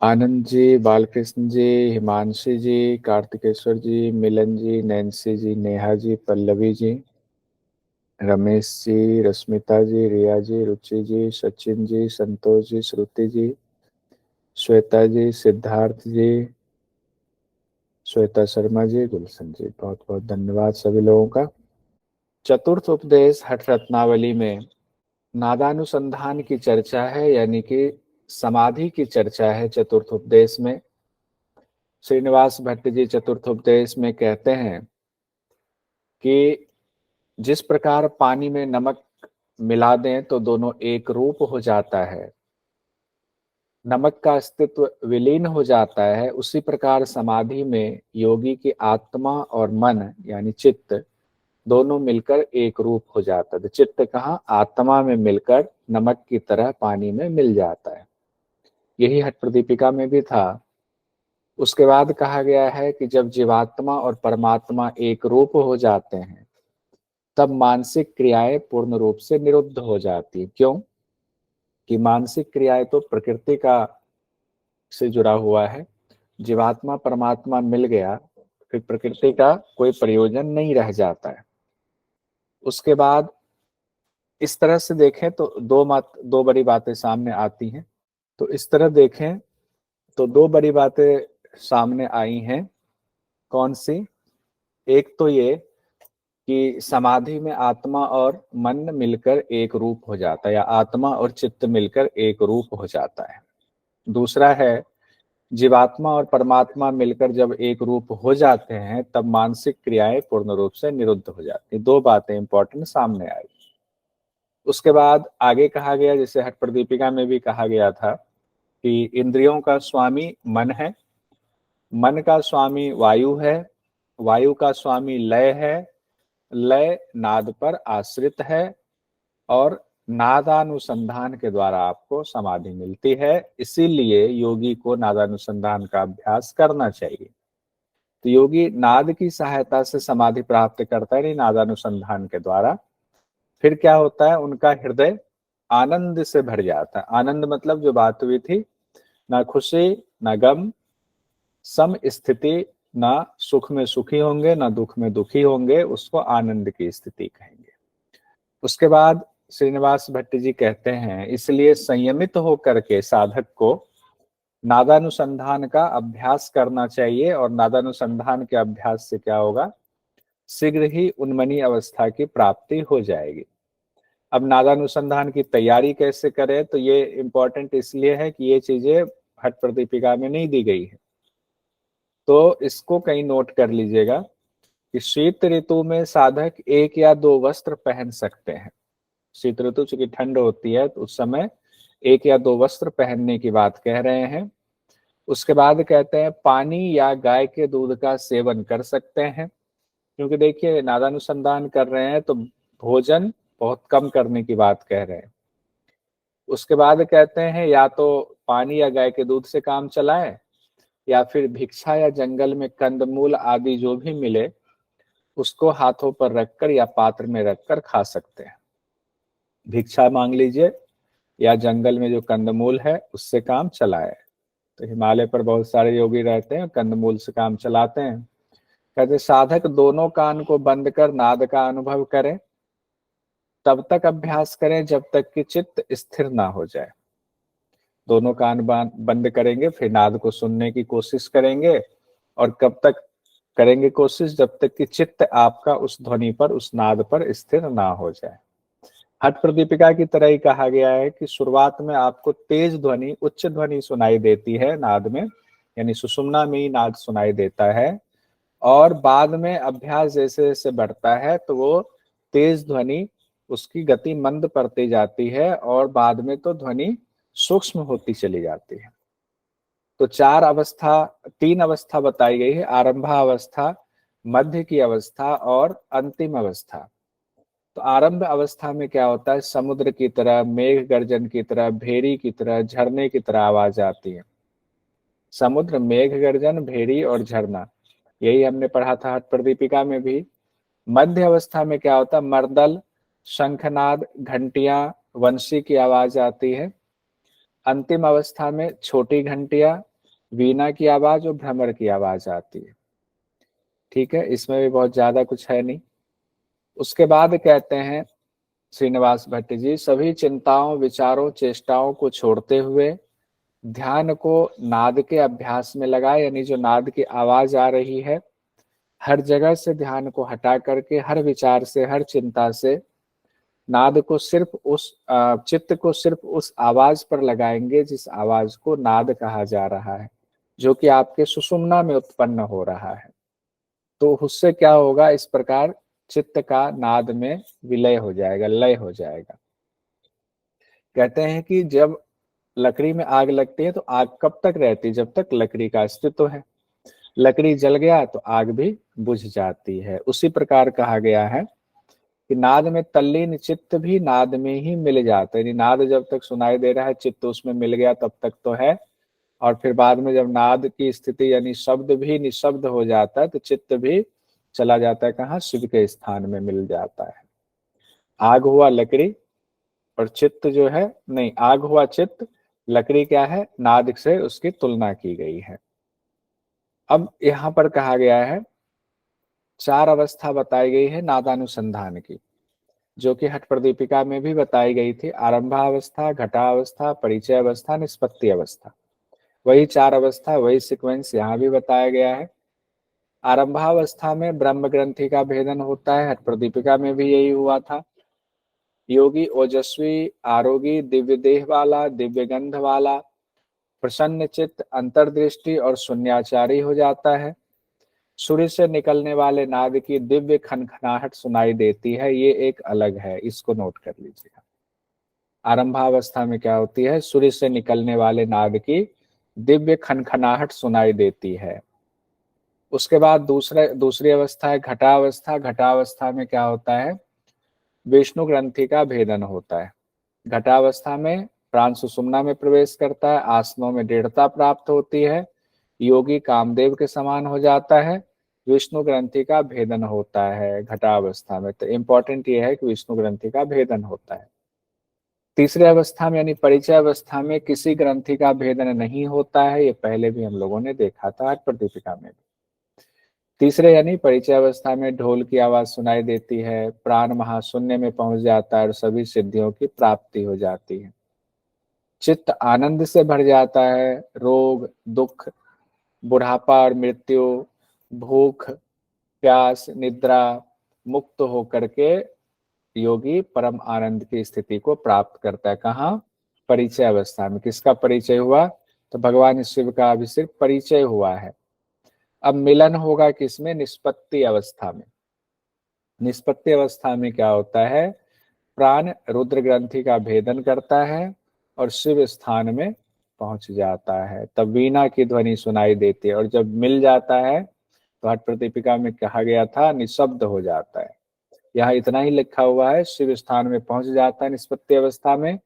आनंद जी, बालकृष्ण जी, हिमांशी जी, कार्तिकेश्वर जी, मिलन जी, Nancy जी, नेहा जी, पल्लवी जी, रमेश जी, रश्मिता जी, रिया जी, रुचि जी, सचिन जी, संतोष जी, श्रुति जी, श्वेता जी, सिद्धार्थ जी, श्वेता शर्मा जी, गुलशन जी, बहुत बहुत धन्यवाद सभी लोगों का। चतुर्थ उपदेश हठ रत्नावली में नादानुसंधान की चर्चा है, यानी कि समाधि की चर्चा है। चतुर्थ उपदेश में श्रीनिवास भट्ट जी चतुर्थ उपदेश में कहते हैं कि जिस प्रकार पानी में नमक मिला दें तो दोनों एक रूप हो जाता है, नमक का अस्तित्व विलीन हो जाता है, उसी प्रकार समाधि में योगी की आत्मा और मन यानी चित्त दोनों मिलकर एक रूप हो जाता है। तो चित्त कहाँ, आत्मा में मिलकर नमक की तरह पानी में मिल जाता है। यही हठ प्रदीपिका में भी था। उसके बाद कहा गया है कि जब जीवात्मा और परमात्मा एक रूप हो जाते हैं तब मानसिक क्रियाएं पूर्ण रूप से निरुद्ध हो जाती है। क्यों? कि मानसिक क्रियाएं तो प्रकृति का से जुड़ा हुआ है, जीवात्मा परमात्मा मिल गया फिर प्रकृति का कोई प्रयोजन नहीं रह जाता है। उसके बाद इस तरह से देखें तो दो बड़ी बातें सामने आती हैं। तो इस तरह देखें तो दो बड़ी बातें सामने आई हैं। कौन सी? एक तो ये कि समाधि में आत्मा और मन मिलकर एक रूप हो जाता है, या आत्मा और चित्त मिलकर एक रूप हो जाता है। दूसरा है जीवात्मा और परमात्मा मिलकर जब एक रूप हो जाते हैं तब मानसिक क्रियाएं पूर्ण रूप से निरुद्ध हो जाती हैं। दो बातें इंपॉर्टेंट सामने आई। उसके बाद आगे कहा गया, जैसे हठ प्रदीपिका में भी कहा गया था कि इंद्रियों का स्वामी मन है, मन का स्वामी वायु है, वायु का स्वामी लय है, लय नाद पर आश्रित है, और नादानुसंधान के द्वारा आपको समाधि मिलती है। इसीलिए योगी को नादानुसंधान का अभ्यास करना चाहिए। तो योगी नाद की सहायता से समाधि प्राप्त करता है, नहीं नादानुसंधान के द्वारा। फिर क्या होता है, उनका हृदय आनंद से भर जाता है। आनंद मतलब जो बात हुई थी, ना खुशी ना गम, सम स्थिति, ना सुख में सुखी होंगे ना दुख में दुखी होंगे, उसको आनंद की स्थिति कहेंगे। उसके बाद श्रीनिवास भट्ट जी कहते हैं इसलिए संयमित होकर के साधक को नादानुसंधान का अभ्यास करना चाहिए, और नादानुसंधान के अभ्यास से क्या होगा, शीघ्र ही उन्मनी अवस्था की प्राप्ति हो जाएगी। अब नादानुसंधान की तैयारी कैसे करें, तो ये इंपॉर्टेंट इसलिए है कि ये चीजें हठ प्रदीपिका में नहीं दी गई है, तो इसको कहीं नोट कर लीजिएगा कि शीत ऋतु में साधक एक या दो वस्त्र पहन सकते हैं। शीत ऋतु चूंकि ठंड होती है तो उस समय एक या दो वस्त्र पहनने की बात कह रहे हैं। उसके बाद कहते हैं पानी या गाय के दूध का सेवन कर सकते हैं, क्योंकि देखिए नादानुसंधान कर रहे हैं तो भोजन बहुत कम करने की बात कह रहे हैं। उसके बाद कहते हैं या तो पानी या गाय के दूध से काम चलाएं, या फिर भिक्षा या जंगल में कंदमूल आदि जो भी मिले उसको हाथों पर रखकर या पात्र में रखकर खा सकते हैं। भिक्षा मांग लीजिए या जंगल में जो कंदमूल है उससे काम चलाए। तो हिमालय पर बहुत सारे योगी रहते हैं, कंदमूल से काम चलाते हैं। कहते साधक दोनों कान को बंद कर नाद का अनुभव करें, तब तक अभ्यास करें जब तक कि चित्त स्थिर ना हो जाए। दोनों कान बंद करेंगे, फिर नाद को सुनने की कोशिश करेंगे, और कब तक करेंगे कोशिश, जब तक कि चित्त आपका उस ध्वनि पर, उस नाद पर स्थिर ना हो जाए। हठ प्रदीपिका की तरह ही कहा गया है कि शुरुआत में आपको तेज ध्वनि, उच्च ध्वनि सुनाई देती है नाद में, यानी सुषुम्ना में ही नाद सुनाई देता है, और बाद में अभ्यास जैसे जैसे बढ़ता है तो वो तेज ध्वनि, उसकी गति मंद पड़ती जाती है, और बाद में तो ध्वनि सूक्ष्म होती चली जाती है। तो तीन अवस्था बताई गई है, आरंभावस्था, मध्य की अवस्था और अंतिम अवस्था। तो आरंभ अवस्था में क्या होता है, समुद्र की तरह, मेघ गर्जन की तरह, भेरी की तरह, झरने की तरह आवाज आती है। समुद्र, मेघ गर्जन, भेरी और झरना, यही हमने पढ़ा था हठ प्रदीपिका में भी। मध्य अवस्था में क्या होता है, मर्दल, शंखनाद, घंटियां, वंशी की आवाज आती है। अंतिम अवस्था में छोटी घंटियां, वीणा की आवाज और भ्रमर की आवाज आती है। ठीक है, इसमें भी बहुत ज्यादा कुछ है नहीं। उसके बाद कहते हैं श्रीनिवास भट्ट जी, सभी चिंताओं, विचारों, चेष्टाओं को छोड़ते हुए ध्यान को नाद के अभ्यास में लगाए, यानी जो नाद की आवाज आ रही है, हर जगह से ध्यान को हटा करके, हर विचार से, हर चिंता से नाद को सिर्फ उस चित्त को सिर्फ उस आवाज पर लगाएंगे जिस आवाज को नाद कहा जा रहा है, जो कि आपके सुषुम्ना में उत्पन्न हो रहा है। तो उससे क्या होगा, इस प्रकार चित्त का नाद में विलय हो जाएगा, लय हो जाएगा। कहते हैं कि जब लकड़ी में आग लगती है तो आग कब तक रहती है, जब तक लकड़ी का अस्तित्व है। लकड़ी जल गया तो आग भी बुझ जाती है। उसी प्रकार कहा गया है कि नाद में तल्लीन चित्त भी नाद में ही मिल जाता है, यानी नाद जब तक सुनाई दे रहा है, चित्त उसमें मिल गया तब तक तो है, और फिर बाद में जब नाद की स्थिति यानी शब्द भी निशब्द हो जाता है तो चित्त भी चला जाता है कहाँ, शिव के स्थान में मिल जाता है। आग हुआ लकड़ी और चित्त जो है, नहीं, आग हुआ चित्त, लकड़ी क्या है, नाद से उसकी तुलना की गई है। अब यहाँ पर कहा गया है, चार अवस्था बताई गई है नादानुसंधान की, जो कि हठ प्रदीपिका में भी बताई गई थी। आरंभावस्था, घटावस्था, परिचय अवस्था, निष्पत्ति अवस्था। वही चार अवस्था, वही सीक्वेंस यहाँ भी बताया गया है। आरंभावस्था में ब्रह्म ग्रंथि का भेदन होता है, हठ प्रदीपिका में भी यही हुआ था। योगी ओजस्वी, आरोगी, दिव्य देह वाला, दिव्य गंध वाला, प्रसन्न चित्त, अंतर्दृष्टि और शून्याचारी हो जाता है। सूर्य से निकलने वाले नाद की दिव्य खनखनाहट सुनाई देती है, ये एक अलग है, इसको नोट कर लीजिएगा। आरंभावस्था में क्या होती है, सूर्य से निकलने वाले नाद की दिव्य खनखनाहट सुनाई देती है। उसके बाद दूसरी अवस्था है घटावस्था। घटावस्था में क्या होता है, विष्णु ग्रंथि का भेदन होता है। घटावस्था में प्राण सुषुम्ना में प्रवेश करता है, आसनों में दृढ़ता प्राप्त होती है, योगी कामदेव के समान हो जाता है, विष्णु ग्रंथि का भेदन होता है घटावस्था में। तो इंपॉर्टेंट ये है कि विष्णु ग्रंथि का भेदन होता है। तीसरी अवस्था में यानी परिचय अवस्था में किसी ग्रंथि का भेदन नहीं होता है, ये पहले भी हम लोगों ने देखा था हठ प्रदीपिका में भी। तीसरे यानी परिचय अवस्था में ढोल की आवाज सुनाई देती है, प्राण महाशून्य में पहुंच जाता है और सभी सिद्धियों की प्राप्ति हो जाती है। चित्त आनंद से भर जाता है, रोग, दुख, बुढ़ापा और मृत्यु, भूख, प्यास, निद्रा मुक्त होकर के योगी परम आनंद की स्थिति को प्राप्त करता है। कहाँ, परिचय अवस्था में। किसका परिचय हुआ, तो भगवान शिव का अभी सिर्फ परिचय हुआ है। अब मिलन होगा किसमें, निष्पत्ति अवस्था में। निष्पत्ति अवस्था में क्या होता है, प्राण रुद्र ग्रंथि का भेदन करता है और शिव स्थान में पहुंच जाता है, तब वीणा की ध्वनि सुनाई देती है, और जब मिल जाता है तो हठ प्रदीपिका में कहा गया था निशब्द हो जाता है। यहाँ इतना ही लिखा हुआ है, शिव स्थान में पहुंच जाता है निष्पत्ति अवस्था में,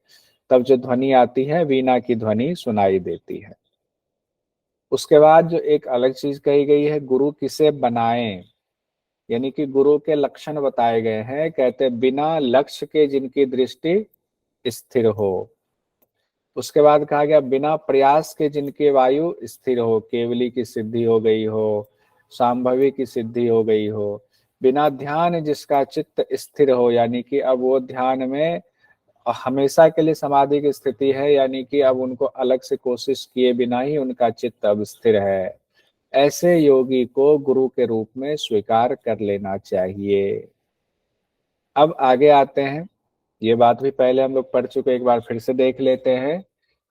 तब जो ध्वनि आती है वीणा की ध्वनि सुनाई देती है। उसके बाद जो एक अलग चीज कही गई है, गुरु किसे बनाए, यानी कि गुरु के लक्षण बताए गए हैं। कहते बिना लक्ष्य के जिनकी दृष्टि स्थिर हो। उसके बाद कहा गया बिना प्रयास के जिनके वायु स्थिर हो, केवली की सिद्धि हो गई हो, सांभवी की सिद्धि हो गई हो। बिना ध्यान जिसका चित्त स्थिर हो, यानी कि अब वो ध्यान में हमेशा के लिए समाधि की स्थिति है, यानी कि अब उनको अलग से कोशिश किए बिना ही उनका चित्त अब स्थिर है। ऐसे योगी को गुरु के रूप में स्वीकार कर लेना चाहिए। अब आगे आते हैं, ये बात भी पहले हम लोग पढ़ चुके, एक बार फिर से देख लेते हैं।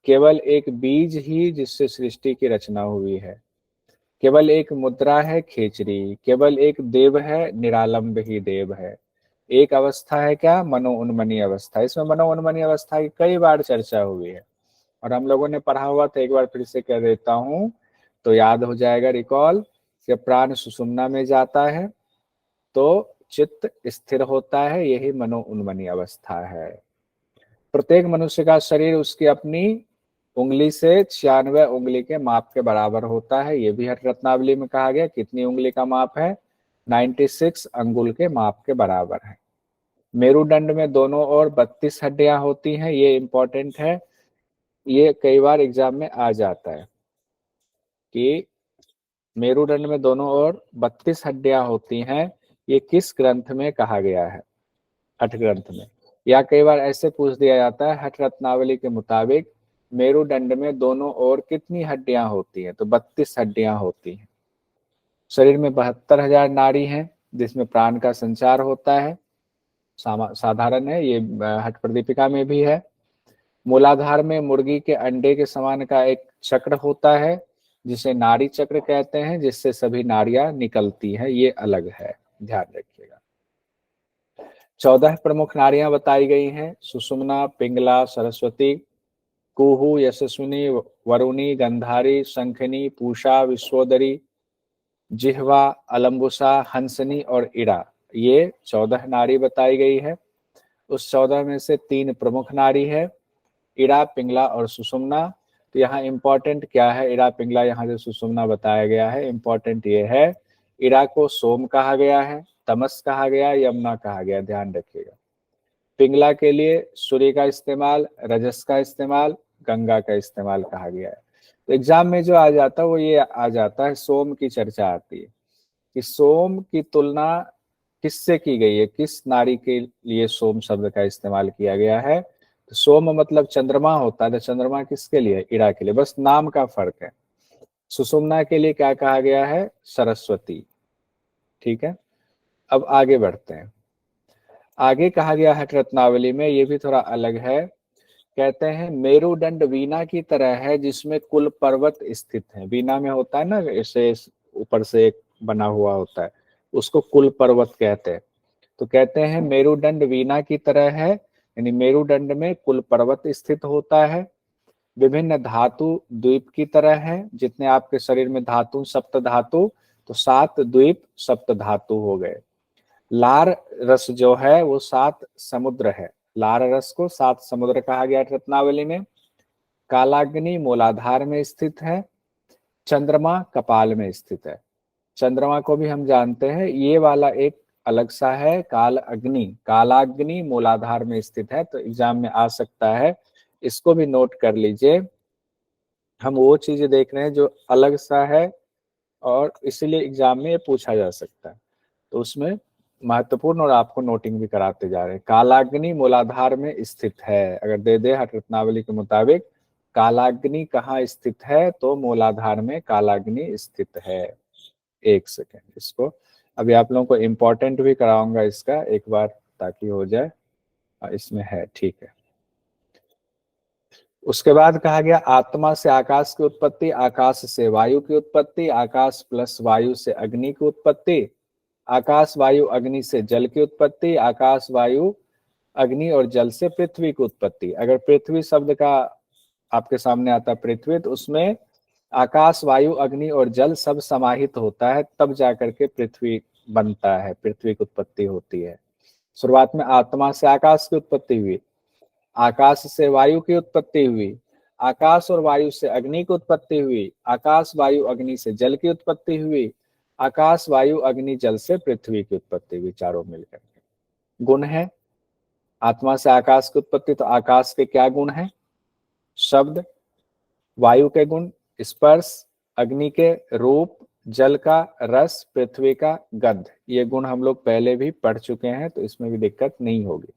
केवल एक बीज ही जिससे सृष्टि की रचना हुई है, केवल एक मुद्रा है खेचरी, केवल एक देव है निरालंब ही देव है। एक अवस्था है क्या, मनो उन्मनी अवस्था। इसमें मनो उन्मनी अवस्था की कई बार चर्चा हुई है और हम लोगों ने पढ़ा हुआ था, एक बार फिर से कह देता हूँ तो याद हो जाएगा रिकॉल। कि प्राण सुषुम्ना में जाता है तो चित्त स्थिर होता है, यही मनो उन्मनी अवस्था है। प्रत्येक मनुष्य का शरीर उसकी अपनी उंगली से 96 उंगली के माप के बराबर होता है। ये भी हठ रत्नावली में कहा गया, कितनी उंगली का माप है, 96 अंगुल के माप के बराबर है। मेरुदंड में दोनों ओर 32 हड्डियां होती हैं, ये इंपॉर्टेंट है। ये कई बार एग्जाम में आ जाता है कि मेरुदंड में दोनों ओर 32 हड्डियां होती हैं, ये किस ग्रंथ में कहा गया है? हठ ग्रंथ में। या कई बार ऐसे पूछ दिया जाता है, हठ रत्नावली के मुताबिक मेरुदंड में दोनों ओर कितनी हड्डियां होती हैं? तो 32 हड्डियां होती हैं। शरीर में 72,000 नाड़ी हैं, जिसमें प्राण का संचार होता है। साधारण है ये, हठ प्रदीपिका में भी है। मूलाधार में मुर्गी के अंडे के समान का एक चक्र होता है, जिसे नाड़ी चक्र कहते हैं, जिससे सभी नाड़ियां निकलती हैं। ये अलग है, ध्यान रखिएगा। 14 प्रमुख नाड़ियां बताई गई हैं: सुषुम्ना, पिंगला, सरस्वती, कुहू, यशस्विनी, वरुणी, गंधारी, शंखनी, पूषा, विश्वोदरी, जिह्वा, अलम्बुसा, हंसनी और इड़ा। ये 14 नाड़ी बताई गई है। उस 14 में से 3 प्रमुख नाड़ी है, इड़ा, पिंगला और सुषुम्ना। तो यहाँ इंपॉर्टेंट क्या है? इड़ा, पिंगला, यहाँ जो सुषुम्ना बताया गया है, इंपॉर्टेंट ये है, इड़ा को सोम कहा गया है, तमस कहा गया, यमुना कहा गया, ध्यान रखिएगा। पिंगला के लिए सूर्य का इस्तेमाल, रजस का इस्तेमाल, गंगा का इस्तेमाल कहा गया है। तो एग्जाम में जो आ जाता है वो ये आ जाता है, सोम की चर्चा आती है कि सोम की तुलना किससे की गई है, किस नाड़ी के लिए सोम शब्द का इस्तेमाल किया गया है? तो सोम मतलब चंद्रमा होता है, तो चंद्रमा किसके लिए? इड़ा के लिए, बस नाम का फर्क है। सुषुम्ना के लिए क्या कहा गया है? सरस्वती। ठीक है, अब आगे बढ़ते हैं। आगे कहा गया है रत्नावली में, ये भी थोड़ा अलग है। कहते हैं मेरुदंड वीणा की तरह है, जिसमें कुल पर्वत स्थित है। वीणा में होता है ना, ऐसे ऊपर से एक बना हुआ होता है, उसको कुल पर्वत कहते हैं। तो कहते हैं मेरुदंड वीणा की तरह है, यानी मेरुदंड में कुल पर्वत स्थित होता है। विभिन्न धातु द्वीप की तरह है, जितने आपके शरीर में धातु, सप्त धातु, तो 7 द्वीप सप्त धातु हो गए। लार रस जो है वो 7 समुद्र है। लार रस को 7 समुद्र कहा गया रत्नावली में। कालाग्नि मूलाधार में स्थित है। चंद्रमा कपाल में स्थित है। चंद्रमा को भी हम जानते हैं, ये वाला एक अलग सा है, काल अग्नि, कालाग्नि मूलाधार में स्थित है। तो एग्जाम में आ सकता है, इसको भी नोट कर लीजिए। हम वो चीजें देख रहे हैं जो अलग सा है, और इसीलिए एग्जाम में ये पूछा जा सकता है। तो उसमें महत्वपूर्ण, और आपको नोटिंग भी कराते जा रहे हैं। कालाग्नि मूलाधार में स्थित है, अगर दे दे हठ रत्नावली के मुताबिक कालाग्नि कहाँ स्थित है, तो मूलाधार में कालाग्नि स्थित है। एक सेकेंड, इसको अभी आप लोगों को इम्पोर्टेंट भी कराऊंगा इसका एक बार, ताकि हो जाए। इसमें है, ठीक है। उसके बाद कहा गया आत्मा से आकाश की उत्पत्ति, आकाश से वायु की उत्पत्ति, आकाश प्लस वायु से अग्नि की उत्पत्ति, आकाश वायु अग्नि से जल की उत्पत्ति, आकाश वायु अग्नि और जल से पृथ्वी की उत्पत्ति। अगर पृथ्वी शब्द का आपके सामने आता पृथ्वी, तो उसमें आकाश वायु अग्नि और जल सब समाहित होता है, तब जाकर के पृथ्वी बनता है, पृथ्वी की उत्पत्ति होती है। शुरुआत में आत्मा से आकाश की उत्पत्ति हुई, आकाश से वायु की उत्पत्ति हुई, आकाश और वायु से अग्नि की उत्पत्ति हुई, आकाश वायु अग्नि से जल की उत्पत्ति हुई, आकाश वायु अग्नि जल से पृथ्वी की उत्पत्ति हुई, चारों मिलकर के। गुण है, आत्मा से आकाश की उत्पत्ति, तो आकाश के क्या गुण है? शब्द, वायु के गुण स्पर्श, अग्नि के रूप, जल का रस, पृथ्वी का गंध। ये गुण हम लोग पहले भी पढ़ चुके हैं, तो इसमें भी दिक्कत नहीं होगी।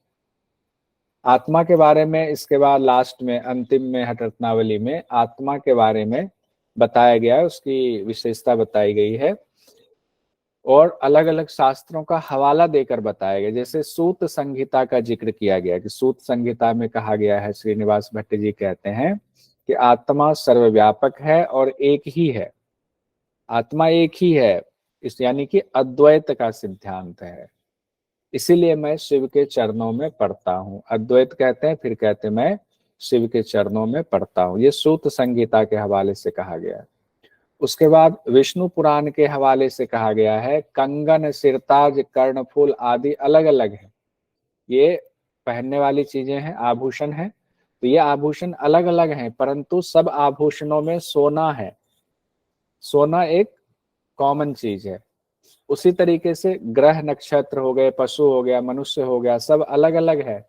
आत्मा के बारे में इसके बाद लास्ट में, अंतिम में हठ रत्नावली में आत्मा के बारे में बताया गया है, उसकी विशेषता बताई गई है, और अलग अलग शास्त्रों का हवाला देकर बताया गया। जैसे सूत संहिता का जिक्र किया गया, कि सूत संहिता में कहा गया है, श्रीनिवास भट्ट जी कहते हैं कि आत्मा सर्वव्यापक है और एक ही है। आत्मा एक ही है, इस यानी कि अद्वैत का सिद्धांत है। इसीलिए मैं शिव के चरणों में पढ़ता हूँ। अद्वैत कहते हैं, फिर कहते हैं मैं शिव के चरणों में पढ़ता हूँ। ये सूत संहिता के हवाले से कहा गया है। उसके बाद विष्णु पुराण के हवाले से कहा गया है, कंगन, सिरताज, कर्णफूल आदि अलग अलग है। ये पहनने वाली चीजें हैं, आभूषण हैं, तो ये आभूषण अलग अलग हैं, परंतु सब आभूषणों में सोना है। सोना एक कॉमन चीज है। उसी तरीके से ग्रह नक्षत्र हो गए, पशु हो गया, मनुष्य हो गया, सब अलग अलग है,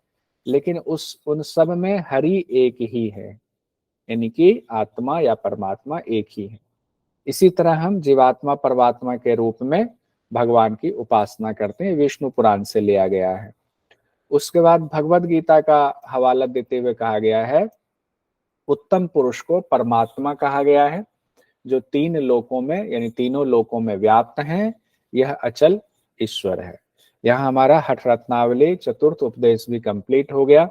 लेकिन उन सब में हरि एक ही है। यानी कि आत्मा या परमात्मा एक ही है। इसी तरह हम जीवात्मा परमात्मा के रूप में भगवान की उपासना करते हैं, विष्णु पुराण से लिया गया है। उसके बाद भगवद गीता का हवाला देते हुए कहा गया है, उत्तम पुरुष को परमात्मा कहा गया है, जो तीन लोकों में यानी तीनों लोकों में व्याप्त हैं, यह अचल ईश्वर है। यह हमारा हठ रत्नावली चतुर्थ उपदेश भी कंप्लीट हो गया।